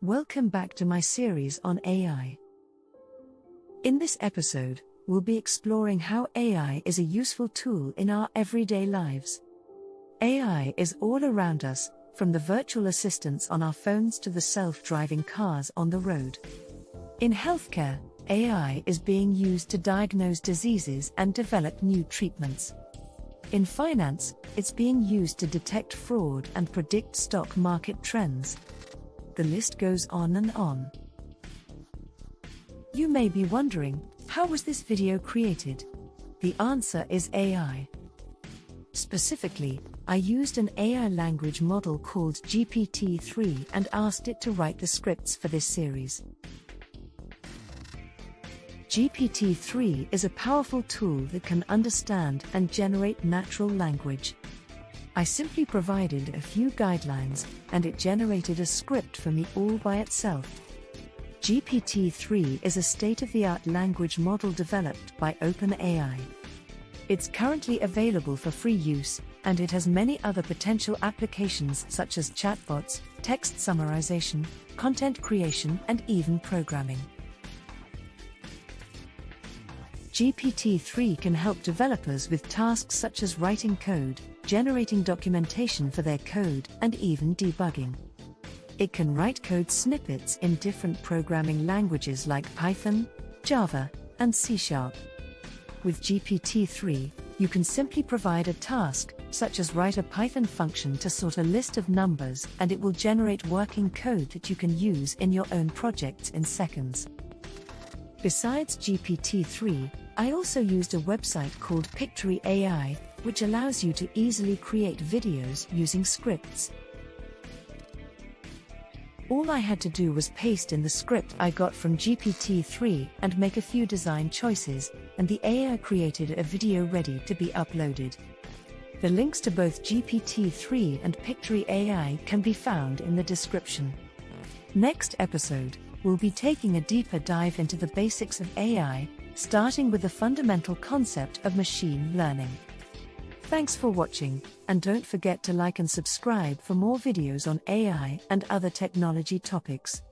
Welcome back to my series on AI. In this episode, we'll be exploring how AI is a useful tool in our everyday lives. AI is all around us, from the virtual assistants on our phones to the self-driving cars on the road. In healthcare, AI is being used to diagnose diseases and develop new treatments. In finance, it's being used to detect fraud and predict stock market trends. The list goes on and on. You may be wondering, how was this video created? The answer is AI. Specifically, I used an AI language model called GPT-3 and asked it to write the scripts for this series. GPT-3 is a powerful tool that can understand and generate natural language. I simply provided a few guidelines, and it generated a script for me all by itself. GPT-3 is a state-of-the-art language model developed by OpenAI. It's currently available for free use, and it has many other potential applications such as chatbots, text summarization, content creation, and even programming. GPT-3 can help developers with tasks such as writing code, generating documentation for their code, and even debugging. It can write code snippets in different programming languages like Python, Java, and C#. With GPT-3, you can simply provide a task, such as write a Python function to sort a list of numbers, and it will generate working code that you can use in your own projects in seconds. Besides GPT-3, I also used a website called pictory.ai, which allows you to easily create videos using scripts. All I had to do was paste in the script I got from GPT-3 and make a few design choices, and the AI created a video ready to be uploaded. The links to both GPT-3 and pictory.ai can be found in the description. Next episode, we'll be taking a deeper dive into the basics of AI, starting with the fundamental concept of machine learning. Thanks for watching, and don't forget to like and subscribe for more videos on AI and other technology topics.